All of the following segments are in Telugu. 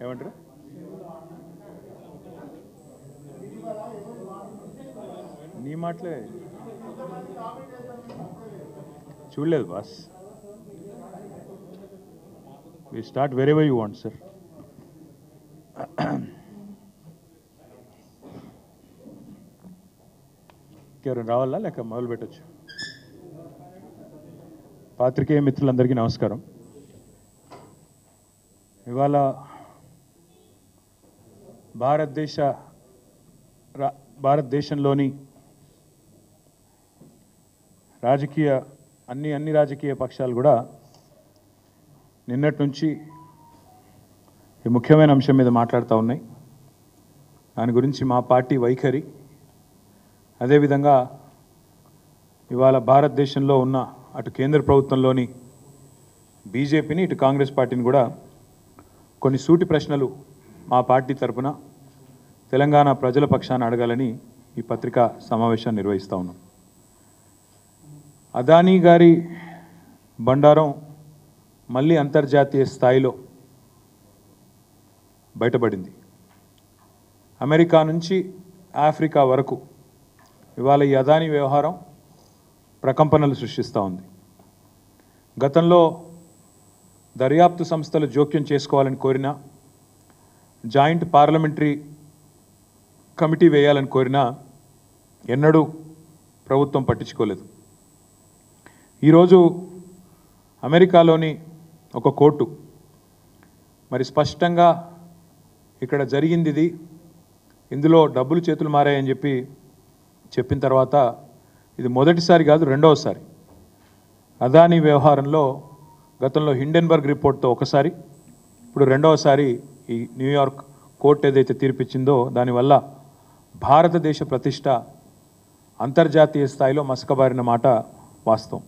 ఏమంటారు? నీ మాటలే చూడలేదు boss. We start wherever you want sir. ఎవరైనా రావాలా లేక మొదలు పెట్టచ్చు? పాత్రికేయ మిత్రులందరికీ నమస్కారం. ఇవాళ భారతదేశంలోని అన్ని రాజకీయ పక్షాలు కూడా నిన్నటి నుంచి ఈ ముఖ్యమైన అంశం మీద మాట్లాడుతూ ఉన్నాయి. దాని గురించి మా పార్టీ వైఖరి, అదేవిధంగా ఇవాళ భారతదేశంలో ఉన్న అటు కేంద్ర ప్రభుత్వంలోని బీజేపీని, ఇటు కాంగ్రెస్ పార్టీని కూడా కొన్ని సూటి ప్రశ్నలు మా పార్టీ తరఫున తెలంగాణ ప్రజల పక్షాన అడగాలని ఈ పత్రికా సమావేశాన్ని నిర్వహిస్తూ ఉన్నాం. అదానీ గారి బండారం మళ్ళీ అంతర్జాతీయ స్థాయిలో బయటపడింది. అమెరికా నుంచి ఆఫ్రికా వరకు ఇవాళ ఈ అదానీ వ్యవహారం ప్రకంపనలు సృష్టిస్తూ ఉంది. గతంలో దర్యాప్తు సంస్థలు జోక్యం చేసుకోవాలని కోరినా, జాయింట్ పార్లమెంటరీ కమిటీ వేయాలని కోరినా ఎన్నడూ ప్రభుత్వం పట్టించుకోలేదు. ఈరోజు అమెరికాలోని ఒక కోర్టు మరి స్పష్టంగా ఇక్కడ జరిగింది ఇది, ఇందులో డబ్బులు చేతులు మారాయని చెప్పిన తర్వాత ఇది మొదటిసారి కాదు, రెండవసారి అదానీ వ్యవహారంలో గతంలో హిండెన్బర్గ్ రిపోర్ట్తో ఒకసారి, ఇప్పుడు రెండవసారి ఈ న్యూయార్క్ కోర్టు ఏదైతే తీర్పిచ్చిందో దానివల్ల భారతదేశ ప్రతిష్ట అంతర్జాతీయ స్థాయిలో మసకబారిన మాట వాస్తవం.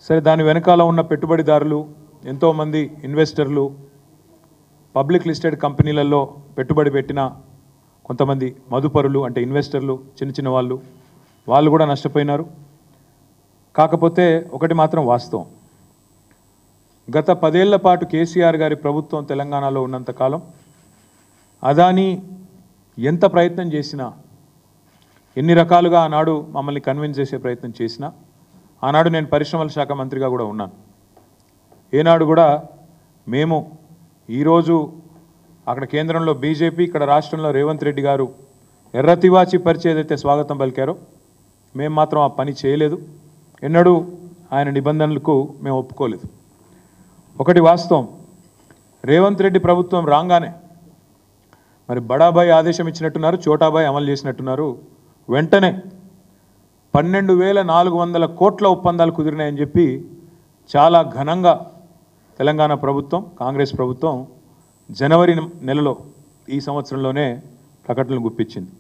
సరే, దాని వెనకాల ఉన్న పెట్టుబడిదారులు, ఎంతోమంది ఇన్వెస్టర్లు, పబ్లిక్ లిస్టెడ్ కంపెనీలలో పెట్టుబడి పెట్టిన కొంతమంది మదుపరులు అంటే ఇన్వెస్టర్లు, చిన్న వాళ్ళు కూడా నష్టపోయినారు. కాకపోతే ఒకటి మాత్రం వాస్తవం, గత 10 ఏళ్ల పాటు కేసీఆర్ గారి ప్రభుత్వం తెలంగాణలో ఉన్నంతకాలం అదానీ ఎంత ప్రయత్నం చేసినా, ఎన్ని రకాలుగా ఆనాడు మమ్మల్ని కన్విన్స్ చేసే ప్రయత్నం చేసినా, ఆనాడు నేను పరిశ్రమల శాఖ మంత్రిగా కూడా ఉన్నాను, ఏనాడు కూడా మేము ఈరోజు అక్కడ కేంద్రంలో బీజేపీ, ఇక్కడ రాష్ట్రంలో రేవంత్ రెడ్డి గారు ఎర్రతివాచి పరిచే ఏదైతే స్వాగతం పలికారో మేము మాత్రం ఆ పని చేయలేదు. ఎన్నడూ ఆయన నిబంధనలకు మేము ఒప్పుకోలేదు. ఒకటి వాస్తవం, రేవంత్ రెడ్డి ప్రభుత్వం రాగానే మరి బడాబాయ్ ఆదేశం ఇచ్చినట్టున్నారు, చోటాబాయ్ అమలు చేసినట్టున్నారు. వెంటనే 12,400 కోట్ల ఒప్పందాలు కుదిరినాయని చెప్పి చాలా ఘనంగా తెలంగాణ ప్రభుత్వం, కాంగ్రెస్ ప్రభుత్వం జనవరి నెలలో ఈ సంవత్సరంలోనే ప్రకటనలు గుప్పించింది.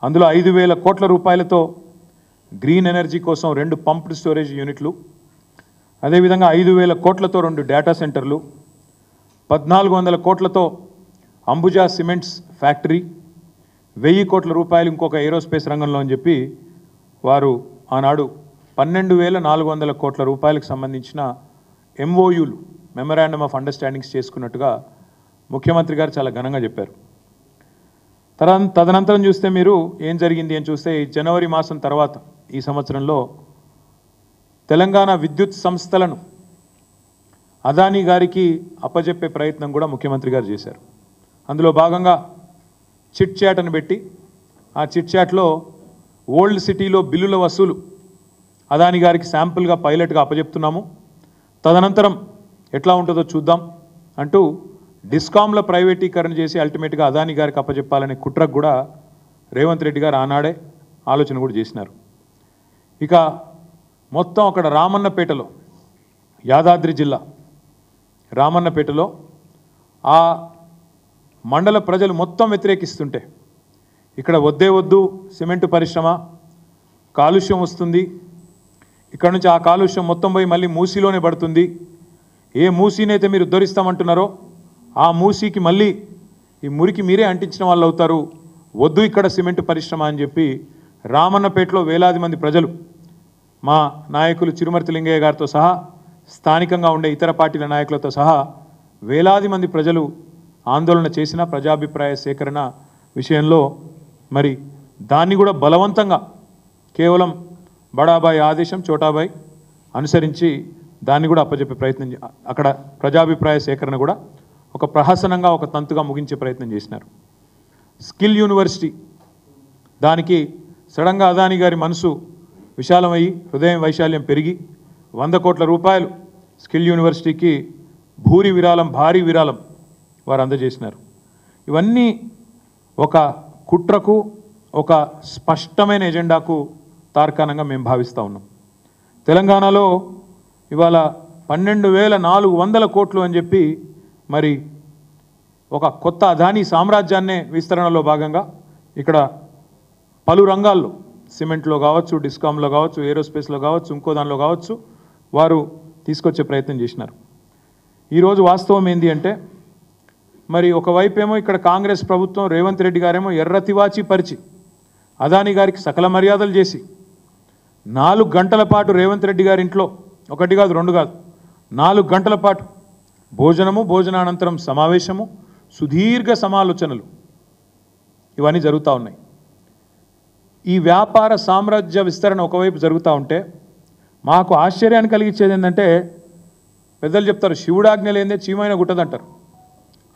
అందులో 5,000 కోట్ల రూపాయలతో గ్రీన్ ఎనర్జీ కోసం 2 పంప్డ్ స్టోరేజ్ యూనిట్లు, అదేవిధంగా 5,000 కోట్లతో 2 డేటా సెంటర్లు, 1,400 కోట్లతో అంబుజా సిమెంట్స్ ఫ్యాక్టరీ, 1,000 కోట్ల రూపాయలు ఇంకొక ఏరోస్పేస్ రంగంలో అని చెప్పి వారు ఆనాడు 12,400 కోట్ల రూపాయలకు సంబంధించిన ఎంఓయూలు, మెమరాండమ్ ఆఫ్ అండర్స్టాండింగ్స్ చేసుకున్నట్టుగా ముఖ్యమంత్రి గారు చాలా ఘనంగా చెప్పారు. తదనంతరం చూస్తే మీరు ఏం జరిగింది అని చూస్తే ఈ జనవరి మాసం తర్వాత ఈ సంవత్సరంలో తెలంగాణ విద్యుత్ సంస్థలను అదానీ గారికి అప్పజెప్పే ప్రయత్నం కూడా ముఖ్యమంత్రి గారు చేశారు. అందులో భాగంగా చిట్ చాట్ అని పెట్టి, ఆ చిట్ చాట్లో ఓల్డ్ సిటీలో బిల్లుల వసూలు అదానీ గారికి శాంపుల్గా పైలట్గా అప్పజెప్తున్నాము, తదనంతరం ఎట్లా ఉంటుందో చూద్దాం అంటూ డిస్కామ్ల ప్రైవేటీకరణ చేసి అల్టిమేట్గా అదానీ గారికి అప్పజెప్పాలనే కుట్రకు కూడా రేవంత్ రెడ్డి గారు ఆనాడే ఆలోచన కూడా చేసినారు. ఇక మొత్తం అక్కడ రామన్నపేటలో, యాదాద్రి జిల్లా రామన్నపేటలో ఆ మండల ప్రజలు మొత్తం వ్యతిరేకిస్తుంటే, ఇక్కడ వద్దు సిమెంటు పరిశ్రమ కాలుష్యం వస్తుంది, ఇక్కడ నుంచి ఆ కాలుష్యం మొత్తం పోయి మళ్ళీ మూసీలోనే పడుతుంది, ఏ మూసీనైతే మీరు ఉద్ధరిస్తామంటున్నారో ఆ మూసీకి మళ్ళీ ఈ మురికి మీరే అంటించిన వాళ్ళు అవుతారు, వద్దు ఇక్కడ సిమెంటు పరిశ్రమ అని చెప్పి రామన్నపేటలో వేలాది మంది ప్రజలు మా నాయకులు చిరుమర్తి లింగయ్య గారితో సహా స్థానికంగా ఉండే ఇతర పార్టీల నాయకులతో సహా వేలాది మంది ప్రజలు ఆందోళన చేసిన ప్రజాభిప్రాయ సేకరణ విషయంలో మరి దాన్ని కూడా బలవంతంగా కేవలం బడాబాయ్ ఆదేశం చోటాబాయ్ అనుసరించి దాన్ని కూడా అప్పచెప్పే ప్రయత్నం అక్కడ ప్రజాభిప్రాయ సేకరణ కూడా ఒక ప్రహసనంగా ఒక తంతుగా ముగించే ప్రయత్నం చేసినారు. స్కిల్ యూనివర్సిటీ దానికి సడన్గా అదానీ గారి మనసు విశాలమయ్యి హృదయం వైశాల్యం పెరిగి 100 కోట్ల రూపాయలు స్కిల్ యూనివర్సిటీకి భారీ విరాళం వారు అందజేసినారు. ఇవన్నీ ఒక కుట్రకు ఒక స్పష్టమైన ఎజెండాకు తార్కాణంగా మేము భావిస్తూ ఉన్నాం. తెలంగాణలో ఇవాళ 12,400 కోట్లు అని చెప్పి మరి ఒక కొత్త అదానీ సామ్రాజ్యాన్నే విస్తరణలో భాగంగా ఇక్కడ పలు రంగాల్లో సిమెంట్లో కావచ్చు, డిస్కామ్లో కావచ్చు, ఏరోస్పేస్లో కావచ్చు, ఇంకో దానిలో కావచ్చు వారు తీసుకొచ్చే ప్రయత్నం చేసినారు. ఈరోజు వాస్తవం ఏంటి అంటే మరి ఒకవైపేమో ఇక్కడ కాంగ్రెస్ ప్రభుత్వం రేవంత్ రెడ్డి గారేమో ఎర్రతివాచి పరిచి అదానీ గారికి సకల మర్యాదలు చేసి 4 గంటల పాటు రేవంత్ రెడ్డి గారి ఇంట్లో 1 కాదు 2 కాదు 4 గంటల పాటు భోజనానంతరం సమావేశము, సుదీర్ఘ సమాలోచనలు ఇవన్నీ జరుగుతూ ఉన్నాయి. ఈ వ్యాపార సామ్రాజ్య విస్తరణ ఒకవైపు జరుగుతూ ఉంటే మాకు ఆశ్చర్యాన్ని కలిగించేది ఏంటంటే పెద్దలు చెప్తారు శివుడాజ్ఞ లేదే చీమైన గుట్టదంటారు.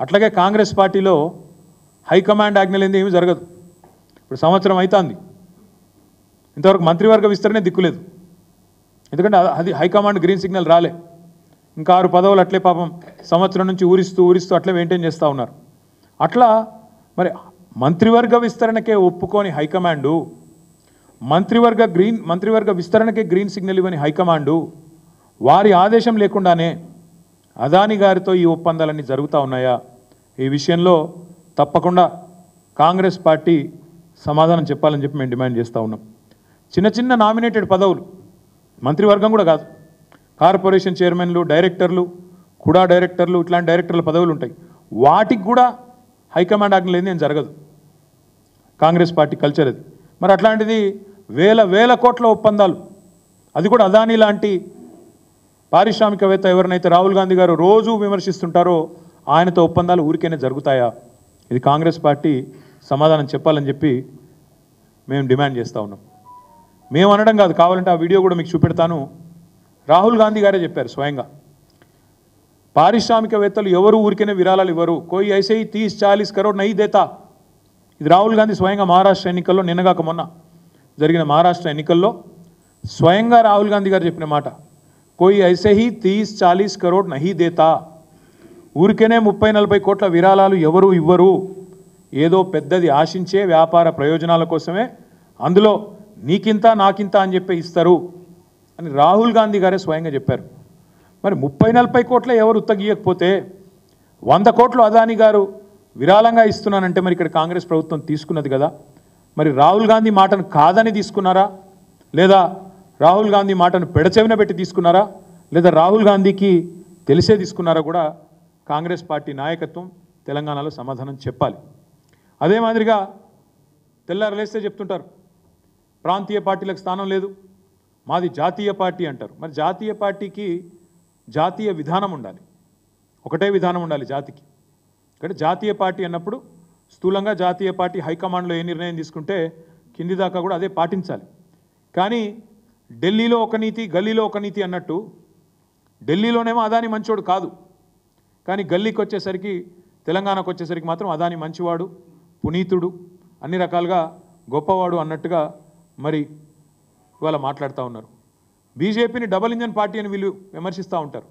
అట్లాగే కాంగ్రెస్ పార్టీలో హైకమాండ్ ఆజ్ఞ లేదే ఏమీ జరగదు. ఇప్పుడు సంవత్సరం అవుతుంది, ఇంతవరకు మంత్రివర్గ విస్తరణే దిక్కులేదు. ఎందుకంటే అది హైకమాండ్ గ్రీన్ సిగ్నల్ రాలే. ఇంకా 6 పదవులు అట్లే పాపం సంవత్సరం నుంచి ఊరిస్తూ అట్లే మెయింటైన్ చేస్తూ ఉన్నారు. అట్లా మరి మంత్రివర్గ విస్తరణకే ఒప్పుకొని హైకమాండు, మంత్రివర్గ విస్తరణకే గ్రీన్ సిగ్నల్ ఇవ్వని హైకమాండు వారి ఆదేశం లేకుండానే అదానీ గారితో ఈ ఒప్పందాలన్నీ జరుగుతూ ఉన్నాయా? ఈ విషయంలో తప్పకుండా కాంగ్రెస్ పార్టీ సమాధానం చెప్పాలని చెప్పి మేము డిమాండ్ చేస్తూ ఉన్నాం. చిన్న నామినేటెడ్ పదవులు, మంత్రివర్గం కూడా కాదు, కార్పొరేషన్ చైర్మన్లు, డైరెక్టర్లు, కూడా డైరెక్టర్లు, ఇట్లాంటి డైరెక్టర్ల పదవులు ఉంటాయి. వాటికి కూడా హైకమాండ్ ఆజ్ఞ లేని ఏం జరగదు. కాంగ్రెస్ పార్టీ కల్చర్ అది. మరి అట్లాంటిది వేల కోట్ల ఒప్పందాలు, అది కూడా అదానీ లాంటి పారిశ్రామికవేత్త ఎవరినైతే రాహుల్ గాంధీ గారు రోజు విమర్శిస్తుంటారో ఆయనతో ఒప్పందాలు ఊరికైనా జరుగుతాయా? ఇది కాంగ్రెస్ పార్టీ సమాధానం చెప్పాలని చెప్పి మేము డిమాండ్ చేస్తూ ఉన్నాం. మేము అనడం కాదు, కావాలంటే ఆ వీడియో కూడా మీకు చూపెడతాను. రాహుల్ గాంధీ గారే చెప్పారు స్వయంగా, పారిశ్రామికవేత్తలు ఎవరు ఊరికైనా విరాళాలు ఇవ్వరు, కోయి ఐసే 30-40 కరోడ్ నహీ దేతా. ఇది రాహుల్ గాంధీ స్వయంగా మహారాష్ట్ర ఎన్నికల్లో నిన్నగాక మొన్న జరిగిన మహారాష్ట్ర ఎన్నికల్లో స్వయంగా రాహుల్ గాంధీ గారు చెప్పిన మాట, కోయి ఐసే 30-40 కరోడ్ నహీ దేతా. ఊరికనే 30-40 కోట్ల విరాళాలు ఎవరు ఇవ్వరు, ఏదో పెద్దది ఆశించే వ్యాపార ప్రయోజనాల కోసమే అందులో నీకింత నాకింత అని చెప్పి ఇస్తారు అని రాహుల్ గాంధీ గారే స్వయంగా చెప్పారు. మరి 30-40 కోట్ల ఎవరు ఉత్తగీయకపోతే 100 కోట్లు అదానీ గారు విరాళంగా ఇస్తున్నానంటే మరి ఇక్కడ కాంగ్రెస్ ప్రభుత్వం తీసుకున్నది కదా. మరి రాహుల్ గాంధీ మాటను కాదని తీసుకున్నారా, లేదా రాహుల్ గాంధీ మాటను పెడచెవిన పెట్టి తీసుకున్నారా, లేదా రాహుల్ గాంధీకి తెలిసే తీసుకున్నారా కూడా కాంగ్రెస్ పార్టీ నాయకత్వం తెలంగాణలో సమాధానం చెప్పాలి. అదే మాదిరిగా తెల్లారలేస్తే చెప్తుంటారు ప్రాంతీయ పార్టీలకు స్థానం లేదు, మాది జాతీయ పార్టీ అంటారు. మరి జాతీయ పార్టీకి జాతీయ విధానం ఉండాలి, ఒకటే విధానం ఉండాలి జాతికి. అంటే జాతీయ పార్టీ అన్నప్పుడు స్థూలంగా జాతీయ పార్టీ హైకమాండ్లో ఏ నిర్ణయం తీసుకుంటే కింది దాకా కూడా అదే పాటించాలి. కానీ ఢిల్లీలో ఒక నీతి, గల్లీలో ఒక నీతి అన్నట్టు, ఢిల్లీలోనేమో అదానీ మంచోడు కాదు, కానీ గల్లీకి వచ్చేసరికి, తెలంగాణకు వచ్చేసరికి మాత్రం అదానీ మంచివాడు, పునీతుడు, అన్ని రకాలుగా గొప్పవాడు అన్నట్టుగా మరి ఇవాళ మాట్లాడుతూ ఉన్నారు. బీజేపీని డబుల్ ఇంజన్ పార్టీ అని వీళ్ళు విమర్శిస్తూ ఉంటారు.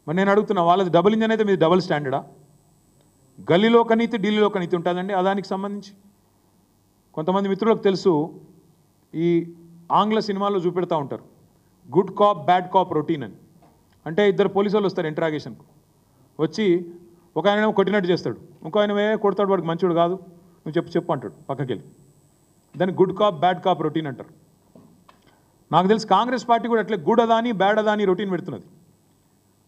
మరి నేను అడుగుతున్నా, వాళ్ళది డబుల్ ఇంజన్ అయితే మీది డబుల్ స్టాండర్డా? గల్లీలో ఒక నీతి, ఢిల్లీలో ఒక నీతి ఉంటుందండి అదానికి సంబంధించి. కొంతమంది మిత్రులకు తెలుసు, ఈ ఆంగ్ల సినిమాల్లో చూపెడతా ఉంటారు good cop bad cop routine అని. అంటే 2 పోలీసు వాళ్ళు వస్తారు ఇంటరాగేషన్కు, వచ్చి ఒక ఆయన కొట్టినట్టు చేస్తాడు, ఇంకో ఆయన కొడతాడు, వాడికి మంచివాడు కాదు, నువ్వు చెప్పు అంటాడు పక్కకి వెళ్ళి. దాన్ని good cop bad cop routine అంటారు. నాకు తెలిసి కాంగ్రెస్ పార్టీ కూడా అట్లే good Adani bad Adani routine పెడుతున్నది.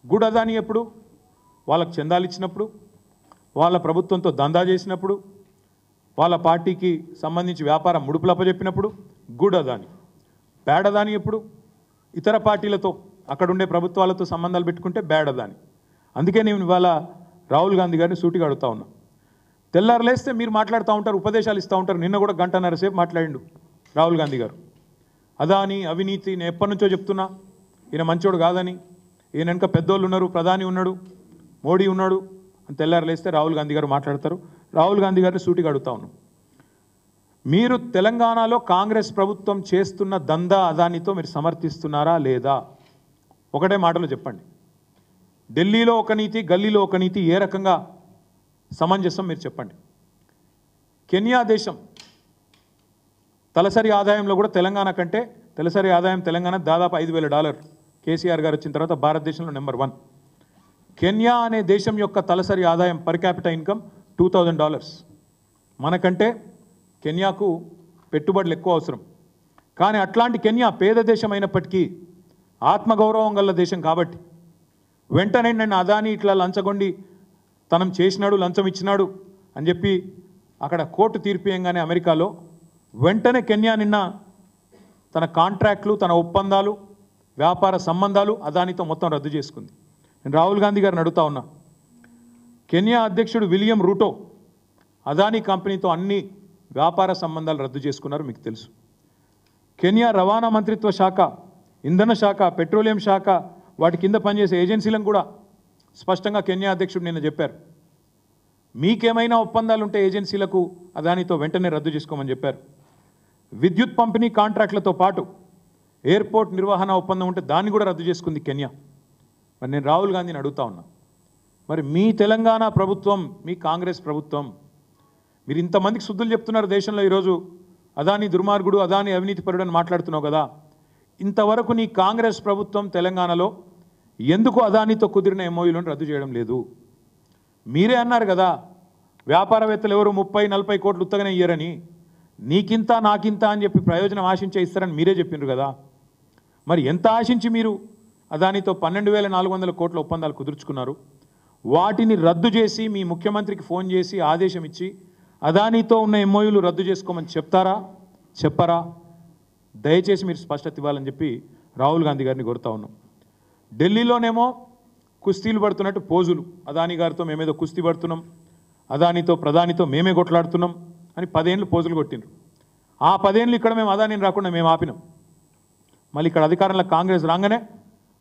గుడ్ అదానీ ఎప్పుడు? వాళ్ళకు చందాలు ఇచ్చినప్పుడు, వాళ్ళ ప్రభుత్వంతో దందా చేసినప్పుడు, వాళ్ళ పార్టీకి సంబంధించి వ్యాపారం ముడుపులప్పచెప్పినప్పుడు గుడ్ అదానీ. బ్యాడ్ అదానీ ఎప్పుడు? ఇతర పార్టీలతో అక్కడుండే ప్రభుత్వాలతో సంబంధాలు పెట్టుకుంటే బ్యాడ్ అదాని. అందుకే నేను ఇవాళ రాహుల్ గాంధీ గారిని సూటిగా అడుగుతా ఉన్నా. తెల్లారు లేస్తే మీరు మాట్లాడుతూ ఉంటారు, ఉపదేశాలు ఇస్తూ ఉంటారు. నిన్న కూడా గంటన్నర సేపు మాట్లాడిండు రాహుల్ గాంధీ గారు. అదాని అవినీతి నేను ఎప్పటి నుంచో చెప్తున్నా, ఈయన మంచోడు కాదని, ఈయన వెనక పెద్దోళ్ళు ఉన్నారు, ప్రధాని ఉన్నాడు, మోడీ ఉన్నాడు అని తెల్లారు లేస్తే రాహుల్ గాంధీ గారు మాట్లాడతారు. రాహుల్ గాంధీ గారిని సూటిగా అడుగుతా ఉన్నాం, మీరు తెలంగాణలో కాంగ్రెస్ ప్రభుత్వం చేస్తున్న దందా అదానితో మీరు సమర్థిస్తున్నారా లేదా? ఒకటే మాటలో చెప్పండి. ఢిల్లీలో ఒక నీతి, గల్లీలో ఒక నీతి, ఏ రకంగా సమంజసం మీరు చెప్పండి. కెన్యా దేశం తలసరి ఆదాయంలో కూడా తెలంగాణ కంటే తలసరి ఆదాయం తెలంగాణ దాదాపు $5,000. కేసీఆర్ గారు వచ్చిన తర్వాత భారతదేశంలో నెంబర్ 1. కెన్యా అనే దేశం యొక్క తలసరి ఆదాయం పర్ క్యాపిటల్ ఇన్కమ్ $2,000. మనకంటే కెన్యాకు పెట్టుబడులు ఎక్కువ అవసరం. కానీ అట్లాంటి కెన్యా పేద దేశం అయినప్పటికీ ఆత్మగౌరవం గల దేశం కాబట్టి వెంటనే నన్ను అదాని ఇట్లా లంచగొండి తనం చేసినాడు, లంచం ఇచ్చినాడు అని చెప్పి అక్కడ కోర్టు తీర్పియంగానే అమెరికాలో వెంటనే కెన్యా నిన్న తన కాంట్రాక్ట్లు, తన ఒప్పందాలు, వ్యాపార సంబంధాలు అదానితో మొత్తం రద్దు చేసుకుంది. నేను రాహుల్ గాంధీ గారిని అడుగుతా ఉన్నా, కెన్యా అధ్యక్షుడు విలియం రూటో అదానీ కంపెనీతో అన్ని వ్యాపార సంబంధాలు రద్దు చేసుకున్నారు, మీకు తెలుసు. కెన్యా రవాణా మంత్రిత్వ శాఖ, ఇంధన శాఖ, పెట్రోలియం శాఖ, వాటి కింద పనిచేసే ఏజెన్సీలను కూడా స్పష్టంగా కెన్యా అధ్యక్షుడు నిన్న చెప్పారు, మీకేమైనా ఒప్పందాలు ఉంటే ఏజెన్సీలకు అదానితో వెంటనే రద్దు చేసుకోమని చెప్పారు. విద్యుత్ పంపిణీ కాంట్రాక్టులతో పాటు ఎయిర్పోర్ట్ నిర్వహణ ఒప్పందం ఉంటే దాన్ని కూడా రద్దు చేసుకుంది కెన్యా. మరి నేను రాహుల్ గాంధీని అడుగుతా ఉన్నా, మరి మీ తెలంగాణ ప్రభుత్వం, మీ కాంగ్రెస్ ప్రభుత్వం, మీరు ఇంతమందికి శుద్ధులు చెప్తున్నారు దేశంలో. ఈరోజు అదాని దుర్మార్గుడు, అదాని అవినీతిపరుడు అని మాట్లాడుతున్నావు కదా, ఇంతవరకు నీ కాంగ్రెస్ ప్రభుత్వం తెలంగాణలో ఎందుకు అదానితో కుదిరిన ఎంఓయూలను రద్దు చేయడం లేదు? మీరే అన్నారు కదా, వ్యాపారవేత్తలు ఎవరు 30-40 కోట్లు ఉత్తగానే ఇయ్యరని, నీకింత నాకింత అని చెప్పి ప్రయోజనం ఆశించే ఇస్తారని మీరే చెప్పిండ్రు కదా. మరి ఎంత ఆశించి మీరు అదానితో 12,400 కోట్ల ఒప్పందాలు కుదుర్చుకున్నారు? వాటిని రద్దు చేసి మీ ముఖ్యమంత్రికి ఫోన్ చేసి ఆదేశం ఇచ్చి అదానితో ఉన్న ఎంఓయూలు రద్దు చేసుకోమని చెప్తారా, చెప్పరా? దయచేసి మీరు స్పష్టత ఇవ్వాలని చెప్పి రాహుల్ గాంధీ గారిని కోరుతా ఉన్నాం. ఢిల్లీలోనేమో కుస్తీలు పడుతున్నట్టు పోజులు, అదాని గారితో మేమేదో కుస్తీ పడుతున్నాం, అదానితో ప్రధానితో మేమే కొట్లాడుతున్నాం అని 10 ఏళ్ళు పోజులు కొట్టిండ్రు. ఆ 10 ఏళ్ళు ఇక్కడ మేము అదానిని రాకుండా మేము ఆపినాం. మళ్ళీ ఇక్కడ అధికారంలో కాంగ్రెస్ రాగానే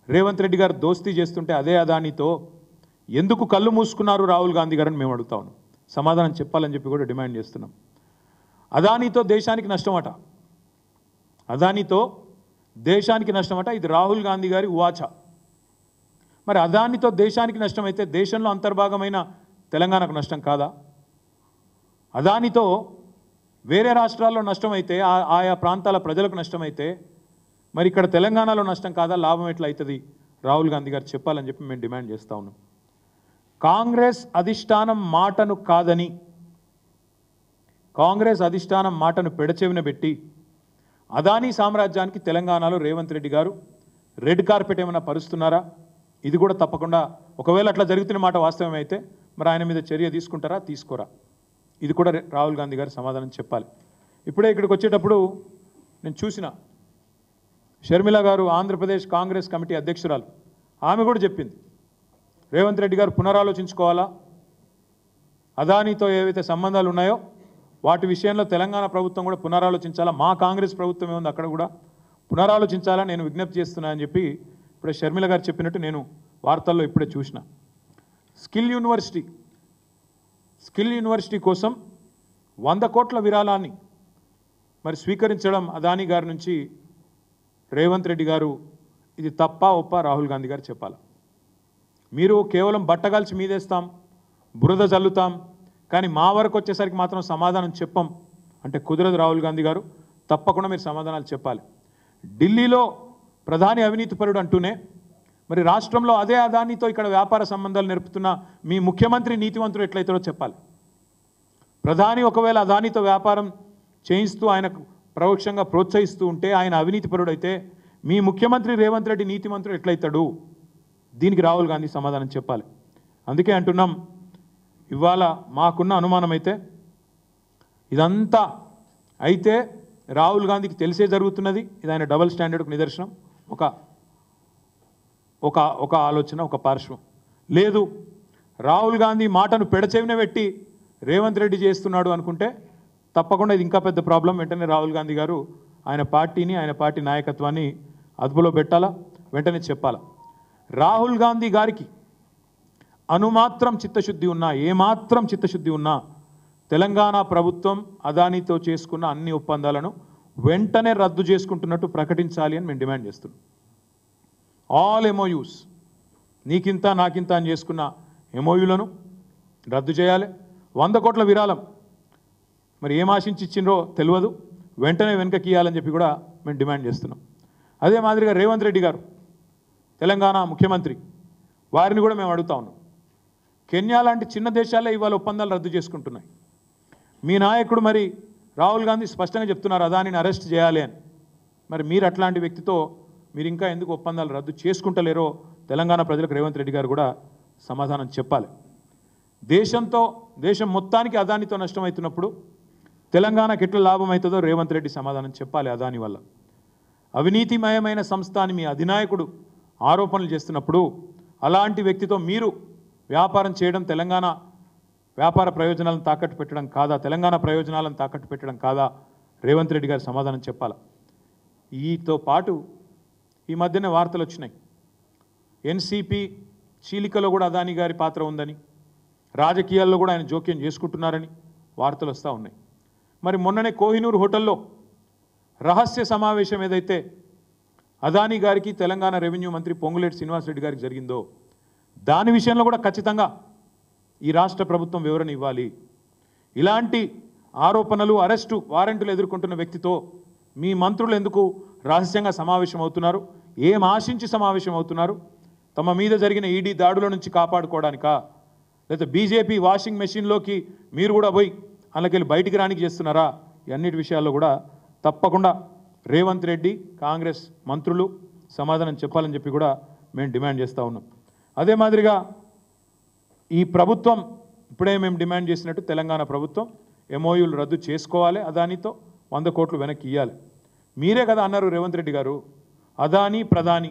రేవంత్ రెడ్డి గారు దోస్తీ చేస్తుంటే అదే అదానితో ఎందుకు కళ్ళు మూసుకున్నారు రాహుల్ గాంధీ గారని మేము అడుగుతా ఉన్నాం. సమాధానం చెప్పాలని చెప్పి కూడా డిమాండ్ చేస్తున్నాం. అదానితో దేశానికి నష్టమట, అదానితో దేశానికి నష్టమట, ఇది రాహుల్ గాంధీ గారి వాచ. మరి అదానితో దేశానికి నష్టమైతే దేశంలో అంతర్భాగమైన తెలంగాణకు నష్టం కాదా? అదానితో వేరే రాష్ట్రాల్లో నష్టమైతే, ఆయా ప్రాంతాల ప్రజలకు నష్టమైతే మరి ఇక్కడ తెలంగాణలో నష్టం కాదా? లాభం ఎట్లా అవుతుంది? రాహుల్ గాంధీ గారు చెప్పాలని చెప్పి మేము డిమాండ్ చేస్తూ ఉన్నాం. కాంగ్రెస్ అధిష్టానం మాటను కాదని, కాంగ్రెస్ అధిష్టానం మాటను పెడచెవిన పెట్టి అదానీ సామ్రాజ్యానికి తెలంగాణలో రేవంత్ రెడ్డి గారు రెడ్ కార్పెట్ ఏమైనా పరుస్తున్నారా? ఇది కూడా తప్పకుండా, ఒకవేళ అట్లా జరుగుతున్న మాట వాస్తవం అయితే మరి ఆయన మీద చర్య తీసుకుంటారా, తీసుకోరా? ఇది కూడా రాహుల్ గాంధీ గారు సమాధానం చెప్పాలి. ఇప్పుడే ఇక్కడికి వచ్చేటప్పుడు నేను చూసిన షర్మిల గారు, ఆంధ్రప్రదేశ్ కాంగ్రెస్ కమిటీ అధ్యక్షురాలు, ఆమె కూడా చెప్పింది రేవంత్ రెడ్డి గారు పునరాలోచించుకోవాలా, అదానితో ఏవైతే సంబంధాలు ఉన్నాయో వాటి విషయంలో తెలంగాణ ప్రభుత్వం కూడా పునరాలోచించాలా, మా కాంగ్రెస్ ప్రభుత్వం ఏముంది అక్కడ కూడా పునరాలోచించాలా నేను విజ్ఞప్తి చేస్తున్నా అని చెప్పి ఇప్పుడే షర్మిల గారు చెప్పినట్టు నేను వార్తల్లో ఇప్పుడే చూసిన. స్కిల్ యూనివర్సిటీ కోసం 100 కోట్ల విరాళాన్ని మరి స్వీకరించడం అదానీ గారి నుంచి రేవంత్ రెడ్డి గారు, ఇది తప్ప ఒప్ప రాహుల్ గాంధీ గారు చెప్పాలి. మీరు కేవలం బట్టగాల్చి మీదేస్తాం, బురద జల్లుతాం, కానీ మా వరకు వచ్చేసరికి మాత్రం సమాధానం చెప్పం అంటే కుదరదు. రాహుల్ గాంధీ గారు తప్పకుండా మీరు సమాధానాలు చెప్పాలి. ఢిల్లీలో ప్రధాని అవినీతిపరుడు అంటూనే మరి రాష్ట్రంలో అదే అదానితో ఇక్కడ వ్యాపార సంబంధాలు నేర్పుతున్న మీ ముఖ్యమంత్రి నీతివంతుడు ఎట్లయితారో చెప్పాలి. ప్రధాని ఒకవేళ అదానితో వ్యాపారం చేయిస్తూ ఆయనకు పరోక్షంగా ప్రోత్సహిస్తూ ఉంటే ఆయన అవినీతిపరుడు అయితే మీ ముఖ్యమంత్రి రేవంత్ రెడ్డి నీతిమంతుడు ఎట్లయితాడు? దీనికి రాహుల్ గాంధీ సమాధానం చెప్పాలి. అందుకే అంటున్నాం, ఇవాళ మాకున్న అనుమానం అయితే ఇదంతా అయితే రాహుల్ గాంధీకి తెలిసే జరుగుతున్నది. ఇది ఆయన డబుల్ స్టాండర్డ్కు నిదర్శనం. ఒక ఒక ఆలోచన, ఒక పార్శ్వం. లేదు, రాహుల్ గాంధీ మాటను పెడచెవిన పెట్టి రేవంత్ రెడ్డి చేస్తున్నాడు అనుకుంటే తప్పకుండా ఇది ఇంకా పెద్ద ప్రాబ్లం. వెంటనే రాహుల్ గాంధీ గారు ఆయన పార్టీని, ఆయన పార్టీ నాయకత్వాన్ని అదుపులో పెట్టాలా, వెంటనే చెప్పాలా. రాహుల్ గాంధీ గారికి అనుమాత్రం చిత్తశుద్ధి ఉన్నా, ఏమాత్రం చిత్తశుద్ధి ఉన్నా తెలంగాణ ప్రభుత్వం అదానీతో చేసుకున్న అన్ని ఒప్పందాలను వెంటనే రద్దు చేసుకుంటున్నట్టు ప్రకటించాలి అని మేము డిమాండ్ చేస్తున్నాం. ఆల్ ఎంఓయూస్, నీకింత నాకింత అని చేసుకున్న ఎంఓయూలను రద్దు చేయాలి. 100 కోట్ల విరాళం మరి ఏం ఆశించి ఇచ్చిండ్రో తెలియదు, వెంటనే వెనకకి ఇవ్వాలని చెప్పి కూడా మేము డిమాండ్ చేస్తున్నాం. అదే మాదిరిగా రేవంత్ రెడ్డి గారు తెలంగాణ ముఖ్యమంత్రి, వారిని కూడా మేము అడుగుతా ఉన్నాం. కెన్యా లాంటి చిన్న దేశాలే ఇవాళ ఒప్పందాలు రద్దు చేసుకుంటున్నాయి. మీ నాయకుడు మరి రాహుల్ గాంధీ స్పష్టంగా చెప్తున్నారు అదానిని అరెస్ట్ చేయాలి అని. మరి మీరు అట్లాంటి వ్యక్తితో మీరు ఇంకా ఎందుకు ఒప్పందాలు రద్దు చేసుకుంటలేరో తెలంగాణ ప్రజలకు రేవంత్ రెడ్డి గారు కూడా సమాధానం చెప్పాలి. దేశం మొత్తానికి అదానితో నష్టమవుతున్నప్పుడు తెలంగాణకి ఎట్లా లాభం అవుతుందో రేవంత్ రెడ్డి సమాధానం చెప్పాలి. అదాని వల్ల అవినీతిమయమైన సంస్థ అని మీ అధినాయకుడు ఆరోపణలు చేస్తున్నప్పుడు అలాంటి వ్యక్తితో మీరు వ్యాపారం చేయడం తెలంగాణ వ్యాపార ప్రయోజనాలను తాకట్టు పెట్టడం కాదా, తెలంగాణ ప్రయోజనాలను తాకట్టు పెట్టడం కాదా? రేవంత్ రెడ్డి గారు సమాధానం చెప్పాలి. ఈతో పాటు ఈ మధ్యనే వార్తలు వచ్చినాయి, ఎన్సీపీ చీలికలో కూడా అదాని గారి పాత్ర ఉందని, రాజకీయాల్లో కూడా ఆయన జోక్యం చేసుకుంటున్నారని వార్తలు వస్తూ ఉన్నాయి. మరి మొన్ననే కోహినూర్ హోటల్లో రహస్య సమావేశం ఏదైతే అదాని గారికి తెలంగాణ రెవెన్యూ మంత్రి పొంగులేటి శ్రీనివాసరెడ్డి గారికి జరిగిందో దాని విషయంలో కూడా ఖచ్చితంగా ఈ రాష్ట్ర ప్రభుత్వం వివరణ ఇవ్వాలి. ఇలాంటి ఆరోపణలు, అరెస్టు వారెంట్లు ఎదుర్కొంటున్న వ్యక్తితో మీ మంత్రులు ఎందుకు రహస్యంగా సమావేశం అవుతున్నారు? ఏం ఆశించి సమావేశం అవుతున్నారు? తమ మీద జరిగిన ఈడీ దాడుల నుంచి కాపాడుకోవడానికా, లేదా బీజేపీ వాషింగ్ మెషిన్లోకి మీరు కూడా పోయి అందులోకెళ్ళి బయటికి రానికి చేస్తున్నారా? అన్నిటి విషయాల్లో కూడా తప్పకుండా రేవంత్ రెడ్డి, కాంగ్రెస్ మంత్రులు సమాధానం చెప్పాలని చెప్పి కూడా మేము డిమాండ్ చేస్తూ ఉన్నాం. అదే మాదిరిగా ఈ ప్రభుత్వం ఇప్పుడే మేము డిమాండ్ చేసినట్టు తెలంగాణ ప్రభుత్వం ఎంఓయూలు రద్దు చేసుకోవాలి, అదానితో 100 కోట్లు వెనక్కి ఇవ్వాలి. మీరే కదా అన్నారు రేవంత్ రెడ్డి గారు, అదాని ప్రధాని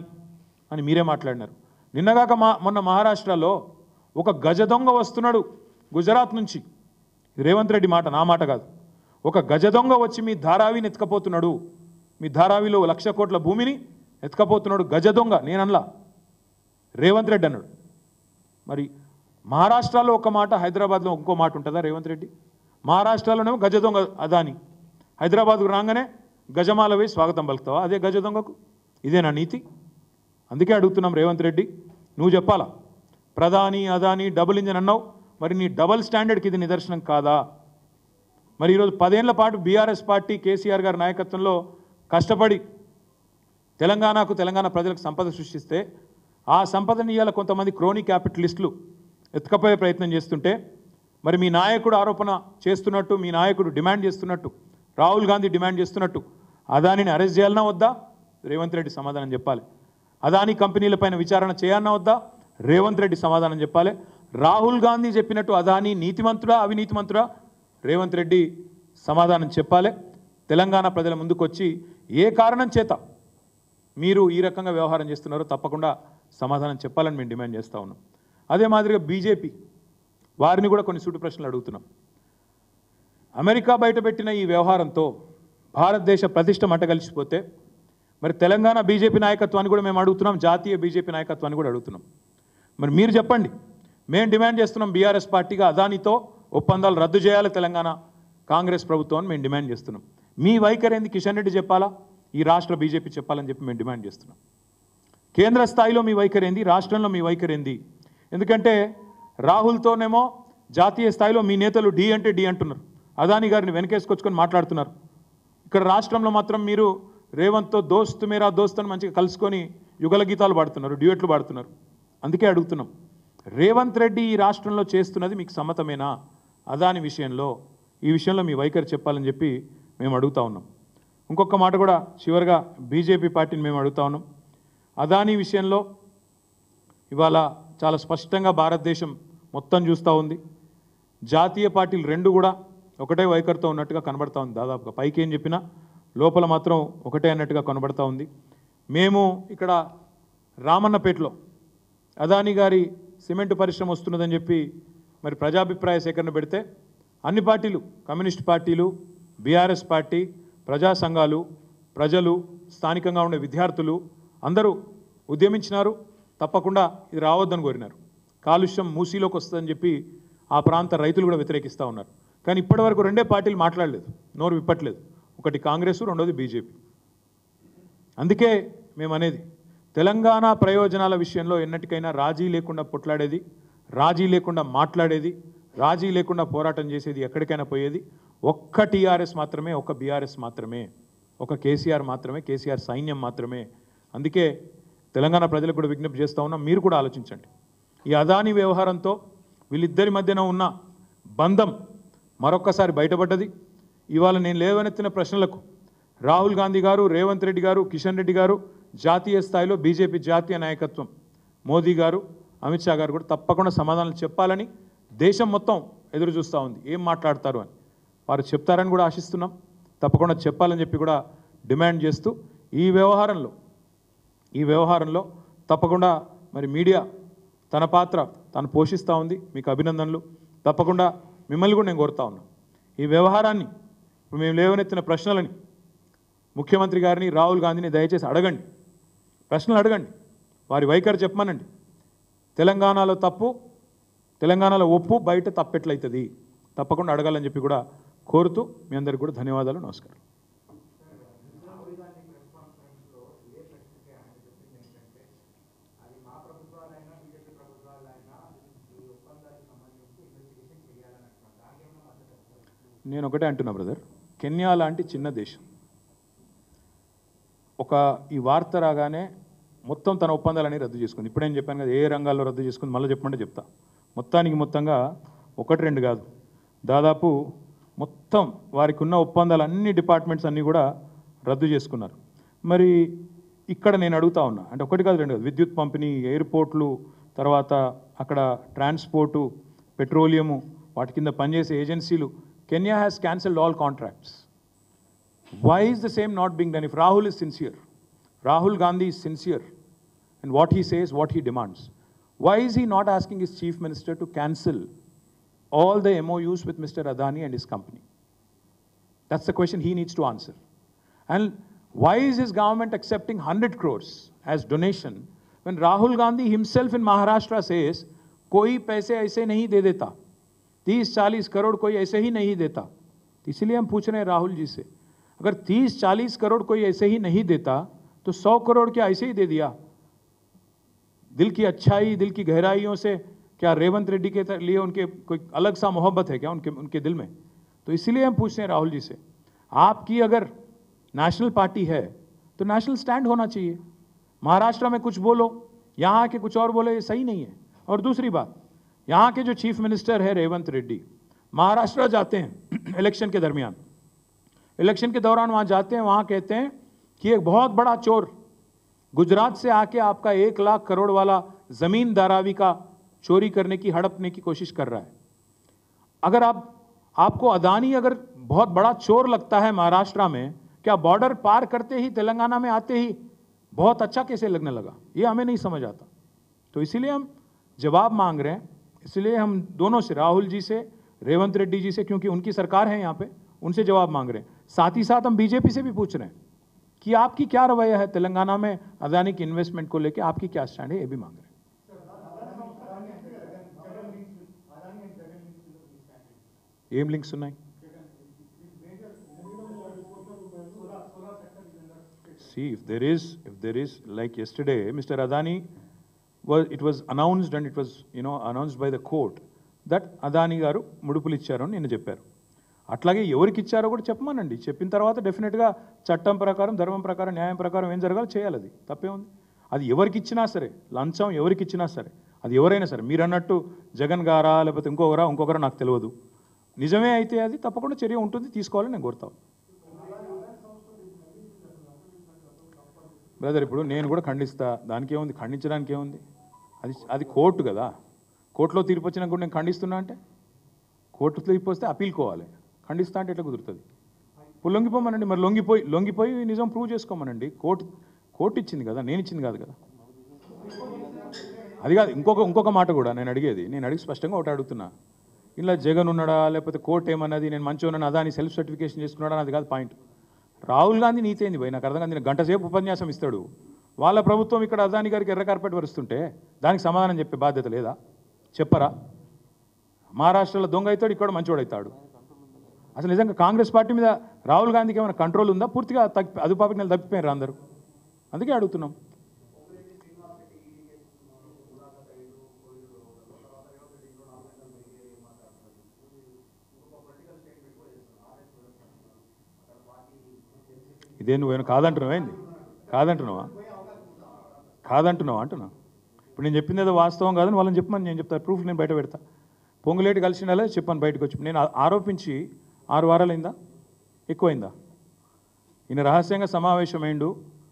అని మీరే మాట్లాడినారు. నిన్నగాక మొన్న మహారాష్ట్రలో ఒక గజ దొంగ వస్తున్నాడు గుజరాత్ నుంచి. రేవంత్ రెడ్డి మాట, నా మాట కాదు. ఒక గజ దొంగ వచ్చి మీ ధారావిని ఎత్తుకపోతున్నాడు, మీ ధారావిలో 1,00,000 కోట్ల భూమిని ఎత్తుకపోతున్నాడు గజ దొంగ. నేనల్లా, రేవంత్ రెడ్డి అన్నాడు. మరి మహారాష్ట్రలో ఒక మాట, హైదరాబాద్లో ఇంకో మాట ఉంటుందా రేవంత్ రెడ్డి? మహారాష్ట్రలోనేమో గజ దొంగ అదాని, హైదరాబాద్కు రాగానే గజమాల వేసి స్వాగతం పలుకుతావా అదే గజ దొంగకు? ఇదేనా నీతి? అందుకే అడుగుతున్నాం రేవంత్ రెడ్డి, నువ్వు చెప్పాలా. ప్రధాని అదాని డబుల్ ఇంజన్ అన్నావు, మరి నీ డబల్ స్టాండర్డ్కి ఇది నిదర్శనం కాదా? మరి ఈరోజు 10 ఏళ్ల పాటు బీఆర్ఎస్ పార్టీ కేసీఆర్ గారి నాయకత్వంలో కష్టపడి తెలంగాణకు, తెలంగాణ ప్రజలకు సంపద సృష్టిస్తే ఆ సంపదని ఇవాళ కొంతమంది క్రోనీ క్యాపిటలిస్టులు ఎత్తుకపోయే ప్రయత్నం చేస్తుంటే, మరి మీ నాయకుడు ఆరోపణ చేస్తున్నట్టు, మీ నాయకుడు డిమాండ్ చేస్తున్నట్టు, రాహుల్ గాంధీ డిమాండ్ చేస్తున్నట్టు అదానిని అరెస్ట్ చేయాలన్నా వద్దా? రేవంత్ రెడ్డి సమాధానం చెప్పాలి. అదాని కంపెనీలపైన విచారణ చేయాలన్నా వద్దా? రేవంత్ రెడ్డి సమాధానం చెప్పాలి. రాహుల్ గాంధీ చెప్పినట్టు అదాని నీతిమంతుడా, అవినీతిమంతుడా? రేవంత్ రెడ్డి సమాధానం చెప్పాలి. తెలంగాణ ప్రజల ముందుకు వచ్చి ఏ కారణం చేత మీరు ఈ రకంగా వ్యవహారం చేస్తున్నారో తప్పకుండా సమాధానం చెప్పాలని మేము డిమాండ్ చేస్తూ ఉన్నాం. అదే మాదిరిగా బీజేపీ వారిని కూడా కొన్ని సూటి ప్రశ్నలు అడుగుతున్నాం. అమెరికా బయటపెట్టిన ఈ వ్యవహారంతో భారతదేశ ప్రతిష్ట మంటగలిసిపోతే మరి తెలంగాణ బీజేపీ నాయకత్వాన్ని కూడా మేము అడుగుతున్నాం, జాతీయ బీజేపీ నాయకత్వాన్ని కూడా అడుగుతున్నాం. మరి మీరు చెప్పండి, మేము డిమాండ్ చేస్తున్నాం బీఆర్ఎస్ పార్టీగా అదానితో ఒప్పందాలు రద్దు చేయాలి తెలంగాణ కాంగ్రెస్ ప్రభుత్వాన్ని మేము డిమాండ్ చేస్తున్నాం. మీ వైఖరి ఏంది కిషన్ రెడ్డి చెప్పాలా, ఈ రాష్ట్ర బీజేపీ చెప్పాలని చెప్పి మేము డిమాండ్ చేస్తున్నాం. కేంద్ర స్థాయిలో మీ వైఖరి ఏంది, రాష్ట్రంలో మీ వైఖరి ఏంది? ఎందుకంటే రాహుల్తోనేమో జాతీయ స్థాయిలో మీ నేతలు డి అంటే డి అంటున్నారు, అదాని గారిని వెనకేసుకొచ్చుకొని మాట్లాడుతున్నారు. ఇక్కడ రాష్ట్రంలో మాత్రం మీరు రేవంత్తో దోస్త్ మేరా దోస్త్ అని మంచిగా కలుసుకొని యుగల గీతాలు పాడుతున్నారు, డ్యూయట్లు పాడుతున్నారు. అందుకే అడుగుతున్నాం, రేవంత్ రెడ్డి ఈ రాష్ట్రంలో చేస్తున్నది మీకు సమ్మతమేనా? అదాని విషయంలో ఈ విషయంలో మీ వైఖరి చెప్పాలని చెప్పి మేము అడుగుతా ఉన్నాం. ఇంకొక మాట కూడా చివరిగా బీజేపీ పార్టీని మేము అడుగుతా ఉన్నాం. అదాని విషయంలో ఇవాళ చాలా స్పష్టంగా భారతదేశం మొత్తం చూస్తూ ఉంది. జాతీయ పార్టీలు రెండు కూడా ఒకటే వైఖరితో ఉన్నట్టుగా కనబడతా ఉంది. దాదాపుగా పైకి ఏం చెప్పినా లోపల మాత్రం ఒకటే అన్నట్టుగా కనబడతా ఉంది. మేము ఇక్కడ రామన్నపేటలో అదానీ గారి సిమెంట్ పరిశ్రమ వస్తున్నదని చెప్పి మరి ప్రజాభిప్రాయ సేకరణ పెడితే అన్ని పార్టీలు, కమ్యూనిస్ట్ పార్టీలు, బీఆర్ఎస్ పార్టీ, ప్రజా సంఘాలు, ప్రజలు, స్థానికంగా ఉండే విద్యార్థులు అందరూ ఉద్యమించినారు. తప్పకుండా ఇది రావద్దని కోరినారు. కాలుష్యం మూసీలోకి వస్తుందని చెప్పి ఆ ప్రాంత రైతులు కూడా వ్యతిరేకిస్తూ ఉన్నారు. కానీ ఇప్పటివరకు రెండే పార్టీలు మాట్లాడలేదు, నోరు విప్పట్లేదు. ఒకటి కాంగ్రెస్, రెండోది బీజేపీ. అందుకే మేము అనేది తెలంగాణ ప్రయోజనాల విషయంలో ఎన్నటికైనా రాజీ లేకుండా పొట్లాడేది, రాజీ లేకుండా మాట్లాడేది, రాజీ లేకుండా పోరాటం చేసేది, ఎక్కడికైనా పోయేది ఒక్క టీఆర్ఎస్ మాత్రమే, ఒక్క బీఆర్ఎస్ మాత్రమే, ఒక కేసీఆర్ మాత్రమే, కేసీఆర్ సైన్యం మాత్రమే. అందుకే తెలంగాణ ప్రజలకు కూడా విజ్ఞప్తి చేస్తూ ఉన్నాం, మీరు కూడా ఆలోచించండి. ఈ అదానీ వ్యవహారంతో వీళ్ళిద్దరి మధ్యన ఉన్న బంధం మరొక్కసారి బయటపడ్డది. ఇవాళ నేను లేవనెత్తిన ప్రశ్నలకు రాహుల్ గాంధీ గారు, రేవంత్ రెడ్డి గారు, కిషన్ రెడ్డి గారు, జాతీయ స్థాయిలో బీజేపీ జాతీయ నాయకత్వం, మోదీ గారు, అమిత్ షా గారు కూడా తప్పకుండా సమాధానాలు చెప్పాలని దేశం మొత్తం ఎదురు చూస్తూ ఉంది. ఏం మాట్లాడతారు అని వారు చెప్తారని కూడా ఆశిస్తున్నాం. తప్పకుండా చెప్పాలని చెప్పి కూడా డిమాండ్ చేస్తూ ఈ వ్యవహారంలో తప్పకుండా మరి మీడియా తన పాత్ర తను పోషిస్తూ ఉంది. మీకు అభినందనలు. తప్పకుండా మిమ్మల్ని కూడా నేను కోరుతా ఉన్నాను, ఈ వ్యవహారాన్ని ఇప్పుడు మేము లేవనెత్తిన ప్రశ్నలని ముఖ్యమంత్రి గారిని, రాహుల్ గాంధీని దయచేసి అడగండి, ప్రశ్నలు అడగండి, వారి వైఖరి చెప్పమనండి. తెలంగాణలో తప్పు, తెలంగాణలో ఒప్పు, బయట తప్పెట్లయితుంది, తప్పకుండా అడగాలని చెప్పి కూడా కోరుతూ మీ అందరికీ కూడా ధన్యవాదాలు. నమస్కారం. నేను ఒకటే అంటున్నా బ్రదర్, కెన్యా లాంటి చిన్న దేశం ఈ వార్త రాగానే మొత్తం తన ఒప్పందాలని రద్దు చేసుకుంది. ఇప్పుడేం చెప్పాను కదా, ఏ రంగాల్లో రద్దు చేసుకుంది, మళ్ళీ చెప్పమంటే చెప్తా. మొత్తంగా 1-2 కాదు, దాదాపు మొత్తం వారికి ఉన్న ఒప్పందాలు అన్ని డిపార్ట్మెంట్స్ అన్నీ కూడా రద్దు చేసుకున్నారు. మరి ఇక్కడ నేను అడుగుతా ఉన్నా, అంటే 1 కాదు 2 కాదు, విద్యుత్ పంపిణీ, ఎయిర్పోర్ట్లు, తర్వాత అక్కడ ట్రాన్స్పోర్టు, పెట్రోలియము, వాటి కింద పనిచేసే ఏజెన్సీలు, Kenya has cancelled all contracts. Why is the same not being done? If Rahul is sincere, Rahul Gandhi is sincere in what he says, what he demands, why is he not asking his chief minister to cancel all the MOUs with Mr. Adani and his company? That's the question he needs to answer. And why is his government accepting 100 crores as donation when Rahul Gandhi himself in Maharashtra says, koi paise aise nahi de deta, 30-40 crore कोई ऐसे ही नहीं देता. इसलिए हम पूछ रहे हैं राहुल जी से, अगर 30-40 करोड़ कोई ऐसे ही नहीं देता तो 100 करोड़ क्या ऐसे ही दे दिया? दिल की अच्छाई, दिल की गहराइयों से क्या रेवंत रेड्डी के लिए उनके कोई अलग सा मोहब्बत है क्या उनके दिल में? तो इसीलिए हम पूछते हैं राहुल जी से, आपकी अगर नेशनल पार्टी है तो नेशनल स्टैंड होना चाहिए. महाराष्ट्र में कुछ बोलो, यहाँ के कुछ और बोलो, ये सही नहीं है. और दूसरी बात, यहाँ के जो चीफ मिनिस्टर है रेवंत रेड्डी, महाराष्ट्र जाते हैं इलेक्शन के दरमियान, इलेक्शन के दौरान वहाँ जाते हैं, वहाँ कहते हैं कि एक बहुत बड़ा चोर गुजरात से आके आपका 1 लाख करोड़ वाला ज़मीन धारावी का चोरी करने की, हड़पने की कोशिश कर रहा है. अगर आपको अदानी अगर बहुत बड़ा चोर लगता है महाराष्ट्र में, क्या बॉर्डर पार करते ही तेलंगाना में आते ही बहुत अच्छा कैसे लगने लगा? ये हमें नहीं समझ आता. तो इसीलिए हम जवाब मांग रहे हैं. इसलिए हम दोनों से, राहुल जी से, रेवंत रेड्डी जी से, क्योंकि उनकी सरकार है यहाँ पे, उनसे जवाब मांग रहे हैं. साथ ही साथ हम बीजेपी से भी पूछ रहे हैं कि आपकी क्या रवैया है तेलंगाना में अदानी की इन्वेस्टमेंट को लेकर, आपकी क्या स्टैंड है, ये भी मांग रहे हैं. ఏం లింక్స్ ఉన్నాయి? See, if there is like yesterday, Mr. Adani it was announced and it was announced by the court that Adani garu ముడుపులు ఇచ్చారు అని నిన్న చెప్పారు. అట్లాగే ఎవరికి ఇచ్చారో కూడా చెప్పమనండి. చెప్పిన తర్వాత డెఫినెట్గా చట్టం ప్రకారం, ధర్మం ప్రకారం, న్యాయం ప్రకారం ఏం జరగాలో చేయాలి. అది తప్పే ఉంది. అది ఎవరికి ఇచ్చినా సరే, లంచం ఎవరికి ఇచ్చినా సరే, అది ఎవరైనా సరే, మీరు అన్నట్టు జగన్ గారా లేకపోతే ఇంకొకరా నాకు తెలియదు. నిజమే అయితే అది తప్పకుండా చర్య ఉంటుంది, తీసుకోవాలని నేను కోరుతాను. బ్రదర్, ఇప్పుడు నేను కూడా ఖండిస్తా, దానికి ఏముంది, ఖండించడానికి ఏముంది? అది కోర్టు కదా, కోర్టులో తీర్పు వచ్చినా కూడా నేను ఖండిస్తున్నా అంటే, కోర్టు తీర్పు వస్తే అప్పీల్ కోవాలి, ఖండిస్తా అంటే ఎట్లా కుదురుతుంది? ఇప్పుడు లొంగిపోమనండి, మరి లొంగిపోయి నిజం ప్రూవ్ చేసుకోమనండి. కోర్టు ఇచ్చింది కదా, నేను ఇచ్చింది కాదు కదా. అది కాదు, ఇంకొక మాట కూడా నేను అడిగి స్పష్టంగా ఒకటి అడుగుతున్నా. ఇలా జగన్ ఉన్నాడా లేకపోతే కోర్టు ఏమన్నది, నేను మంచిగా ఉన్నాను అదాని సెల్ఫ్ సర్టిఫికేషన్ చేసుకున్నాడా అది కాదు పాయింట్. రాహుల్ గాంధీ నీతి ఏంది భయ్? నాకు అర్థం కాదు. నేను గంట సేపు ఉపన్యాసం ఇస్తాడు, వాళ్ళ ప్రభుత్వం ఇక్కడ అదాని గారికి ఎర్ర కార్పెట్ వరుస్తుంటే దానికి సమాధానం చెప్పే బాధ్యత లేదా? చెప్పరా? మహారాష్ట్రలో దొంగ అవుతాడు, ఇక్కడ మంచోడు అవుతాడు. అసలు నిజంగా కాంగ్రెస్ పార్టీ మీద రాహుల్ గాంధీకి ఏమైనా కంట్రోల్ ఉందా? పూర్తిగా అదుపాపి నెల తప్పిపోయారు అందరూ. అందుకే అడుగుతున్నాం. ఇదే నువ్వేనా కాదంటున్నావా? ఏంది కాదంటున్నావా అంటున్నా. ఇప్పుడు నేను చెప్పింది ఏదో వాస్తవం కాదని వాళ్ళని చెప్పమని నేను చెప్తాను. ప్రూఫ్ నేను బయట పెడతా. పొంగులేటి కలిసినాలే చెప్పాను బయటకు వచ్చి. నేను ఆరోపించి 6 వారాలైందా, ఎక్కువైందా? ఈయన రహస్యంగా సమావేశమైండు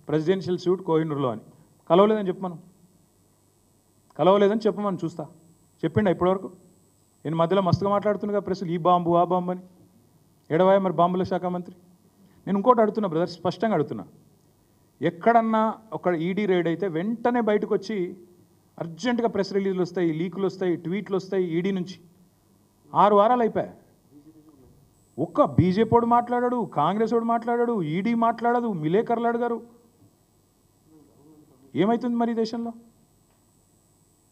ప్రెసిడెన్షియల్ సూట్ కోహినూరులో అని. కలవలేదని చెప్పమని చూస్తా. చెప్పిండా ఇప్పటివరకు? నేను మధ్యలో మస్తుగా మాట్లాడుతున్నాగా ప్రెస్లు, ఈ బాంబు ఆ బాంబు అని. ఎడవాయ మరి బాంబుల శాఖ మంత్రి. నేను ఇంకోటి అడుగుతున్నా బ్రదర్, స్పష్టంగా అడుగుతున్నా. ఎక్కడన్నా ఒక ఈడీ రైడ్ అయితే వెంటనే బయటకు వచ్చి అర్జెంటుగా ప్రెస్ రిలీజ్లు వస్తాయి, లీకులు వస్తాయి, ట్వీట్లు వస్తాయి ఈడీ నుంచి. 6 వారాలు అయిపోయాయి. ఒక్క బీజేపీ వాడు మాట్లాడాడు, కాంగ్రెస్ వాడు మాట్లాడాడు, ఈడీ మాట్లాడదు, విలేకరులు అడిగారు. ఏమవుతుంది మరి దేశంలో?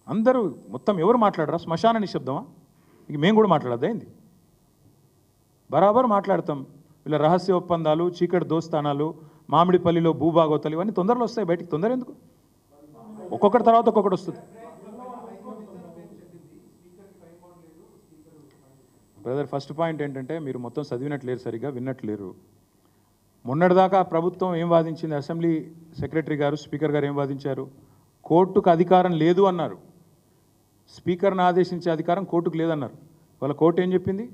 అందరూ మొత్తం ఎవరు మాట్లాడరా? శ్మశాన నిశ్శబ్దమా? ఇక మేము కూడా మాట్లాడద్దా ఏంది? బరాబర్ మాట్లాడతాం. వీళ్ళ రహస్య ఒప్పందాలు, చీకటి దోస్తానాలు, మామిడిపల్లిలో భూభాగోతాలు ఇవన్నీ తొందరలో వస్తాయి బయటికి. తొందర ఎందుకు? ఒక్కొక్కటి తర్వాత ఒక్కొక్కటి వస్తుంది. బ్రదర్, ఫస్ట్ పాయింట్ ఏంటంటే మీరు మొత్తం చదివినట్లేరు, సరిగ్గా విన్నట్లేరు. మొన్నటిదాకా ప్రభుత్వం ఏం వాదించింది? అసెంబ్లీ సెక్రటరీ గారు, స్పీకర్ గారు ఏం వాదించారు? కోర్టుకు అధికారం లేదు అన్నారు. స్పీకర్ను ఆదేశించే అధికారం కోర్టుకు లేదన్నారు. వాళ్ళ కోర్టు ఏం చెప్పింది?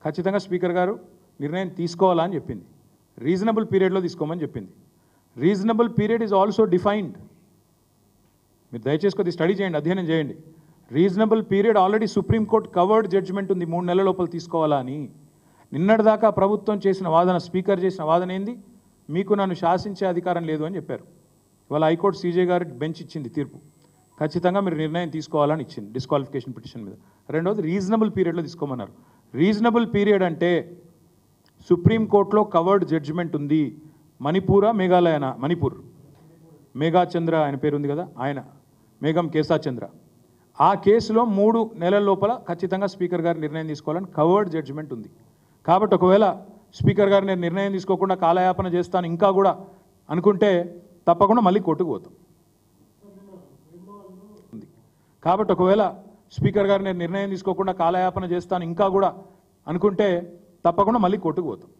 ఖచ్చితంగా స్పీకర్ గారు నిర్ణయం తీసుకోవాలా అని చెప్పింది. రీజనబుల్ పీరియడ్లో తీసుకోమని చెప్పింది. Reasonable period is also defined. మీరు దయచేసి కొద్దిగా స్టడీ చేయండి, అధ్యయనం చేయండి. రీజనబుల్ పీరియడ్ ఆల్రెడీ సుప్రీంకోర్టు కవర్డ్ జడ్జిమెంట్ ఉంది, 3 నెలల లోపల తీసుకోవాలా అని. నిన్నటిదాకా ప్రభుత్వం చేసిన వాదన, స్పీకర్ చేసిన వాదన ఏంది? మీకు నన్ను శాసించే అధికారం లేదు అని చెప్పారు. ఇవాళ హైకోర్టు సీజే గారు బెంచ్ ఇచ్చింది తీర్పు. ఖచ్చితంగా మీరు నిర్ణయం తీసుకోవాలని ఇచ్చింది డిస్క్వాలిఫికేషన్ పిటిషన్ మీద. రెండవది రీజనబుల్ పీరియడ్లో తీసుకోమన్నారు. రీజనబుల్ పీరియడ్ అంటే సుప్రీంకోర్టులో కవర్డ్ జడ్జిమెంట్ ఉంది. మణిపూరా మేఘాలయనా? మణిపూర్ మేఘాచంద్ర ఆయన పేరు ఉంది కదా, ఆయన మేఘం కేశాచంద్ర. ఆ కేసులో 3 నెలల లోపల ఖచ్చితంగా స్పీకర్ గారు నిర్ణయం తీసుకోవాలని కవర్డ్ జడ్జిమెంట్ ఉంది. కాబట్టి ఒకవేళ స్పీకర్ గారు నేను నిర్ణయం తీసుకోకుండా కాలయాపన చేస్తాను ఇంకా కూడా అనుకుంటే తప్పకుండా మళ్ళీ కోర్టుకు పోతాం. కాబట్టి ఒకవేళ స్పీకర్ గారు నేను నిర్ణయం తీసుకోకుండా కాలయాపన చేస్తాను ఇంకా కూడా అనుకుంటే తప్పకుండా మళ్ళీ కోర్టుకు పోతాం.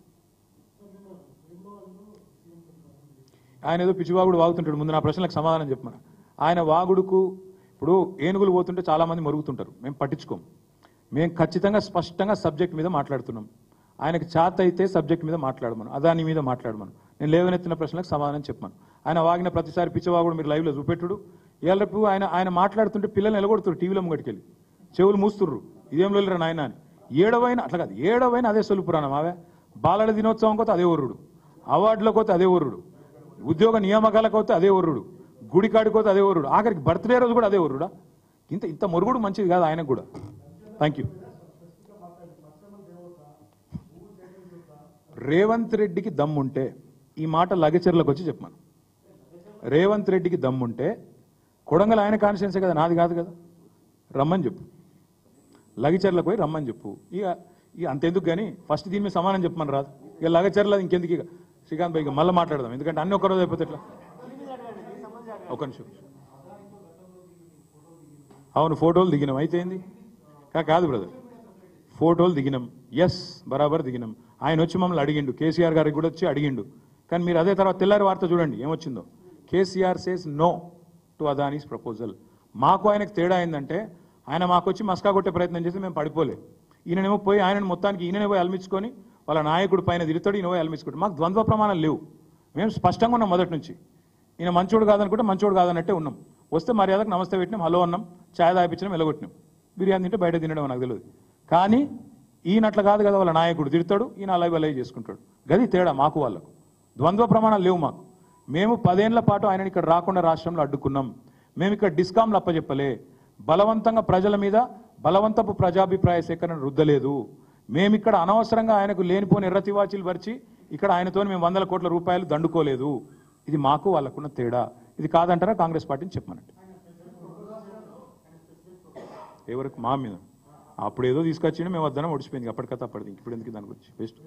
ఆయన ఏదో పిచ్చివాగుడు వాగుతుంటాడు. ముందు నా ప్రశ్నలకు సమాధానం చెప్పమని. ఆయన వాగుడుకు ఇప్పుడు ఏనుగులు పోతుంటే చాలామంది మరుగుతుంటారు, మేము పట్టించుకోం. మేము ఖచ్చితంగా స్పష్టంగా సబ్జెక్ట్ మీద మాట్లాడుతున్నాం. ఆయనకు చేత అయితే సబ్జెక్ట్ మీద మాట్లాడమను, అదాని మీద మాట్లాడమను. నేను లేవనెత్తిన ప్రశ్నలకు సమాధానం చెప్పమను. ఆయన వాగిన ప్రతిసారి పిచ్చివాగుడు మీరు లైవ్లో చూపెట్టుడు. ఏళ్ళపు ఆయన మాట్లాడుతుంటే పిల్లల్ని ఎలగొడుతురు, టీవీలో ముంగటికెళ్ళి చెవులు మూస్తుర్రు. ఇదేం లేరా నాయన అని. 7వ అట్లా కాదు, 7వ అదే సొల్లు పురాణం. అవే బాలల దినోత్సవం కోతే అదే ఒర్రుడు, అవార్డులకు పోతే అదే ఒర్రుడు, ఉద్యోగ నియామకాలకు పోతే అదే ఒర్రుడు, గుడికాడికి పోతే అదే ఒర్రుడు, ఆఖరికి బర్త్డే రోజు కూడా అదే ఒర్రుడా. ఇంత మొరుగుడు మంచిది కాదు ఆయనకు కూడా. Thank you. రేవంత్ రెడ్డికి దమ్ముంటే ఈ మాట లగచర్లకు వచ్చి చెప్పాను. రేవంత్ రెడ్డికి దమ్ముంటే కొడంగల్ ఆయన కాన్స్టిట్యున్సీ కదా, నాది కాదు కదా, రమ్మని చెప్పు. లగచర్లకు పోయి రమ్మని చెప్పు. ఇక అంతెందుకు కానీ ఫస్ట్ దీని మీద సమానం చెప్పమని రాదు. ఇక లగచర్ల ఇంకెందుకు? ఇక శ్రీకాంత్ భాయ్ మళ్ళీ మాట్లాడదాం, ఎందుకంటే అన్ని ఒక్కరోజు అయిపోతే ఎట్లా. ఒక నిమిషం. అవును, ఫోటోలు దిగినాం. అయితే ఏంది? కాదు బ్రదర్, ఫోటోలు దిగినాం. ఎస్, బరాబర్ దిగినాం. ఆయన వచ్చి మమ్మల్ని అడిగిండు, కేసీఆర్ గారికి కూడా వచ్చి అడిగిండు. కానీ మీరు అదే తర్వాత తెల్లారి వార్త చూడండి ఏమొచ్చిందో. KCR says no to Adani's proposal. మాకు ఆయనకు తేడా అయిందంటే ఆయన మాకు వచ్చి మస్కా కొట్టే ప్రయత్నం చేసి మేము పడిపోలే. ఈయనేమో పోయి ఆయనను మొత్తానికి ఈయననే పోయి అల్మించుకొని వాళ్ళ నాయకుడు పైన తిరుగుతాడు, ఈయన పోయి అల్మించుకుంటాడు. మాకు ద్వంద్వ ప్రమాణాలు లేవు. మేము స్పష్టంగా ఉన్నాం మొదటి నుంచి. ఈయన మంచోడు కాదనుకుంటే మంచోడు కాదన్నట్టే ఉన్నాం. వస్తే మర్యాదకు నమస్తే పెట్టినాం, హలో అన్నాం, ఛాయ్ తాగిపించినాం, ఎలగొట్టినాం. బిర్యానీ తింటే బయట తినడం నాకు తెలియదు. కానీ ఈయనట్లా కాదు కదా, వాళ్ళ నాయకుడు తిడతాడు, ఈయన అలాగే చేసుకుంటాడు. గది తేడా మాకు వాళ్ళకు. ద్వంద్వ ప్రమాణాలు లేవు మాకు. మేము 10 ఏళ్ల పాటు ఆయనని ఇక్కడ రాకుండా రాష్ట్రంలో అడ్డుకున్నాం. మేము ఇక్కడ డిస్కామ్లు అప్పచెప్పలే, బలవంతంగా ప్రజల మీద బలవంతపు ప్రజాభిప్రాయ సేకరణ రుద్దలేదు, మేమిక్కడ అనవసరంగా ఆయనకు లేనిపోని ఎర్రతివాచీలు పరిచి ఇక్కడ ఆయనతో మేము 100 కోట్ల రూపాయలు దండుకోలేదు. ఇది మాకు వాళ్ళకున్న తేడా. ఇది కాదంటారా కాంగ్రెస్ పార్టీని చెప్పమనండి. ఎవరికి మా మీద అప్పుడు ఏదో తీసుకొచ్చిండు, మేము వద్దన ఒడిచిపోయింది, అప్పటికత అప్పటిది. ఇప్పుడు ఎందుకు దాని గురించి బెస్ట్.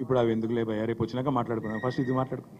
ఇప్పుడు అవి ఎందుకు లేబయ్యా, రేపు వచ్చినాక మాట్లాడుకున్నాం, ఫస్ట్ ఇది మాట్లాడుకున్నాం.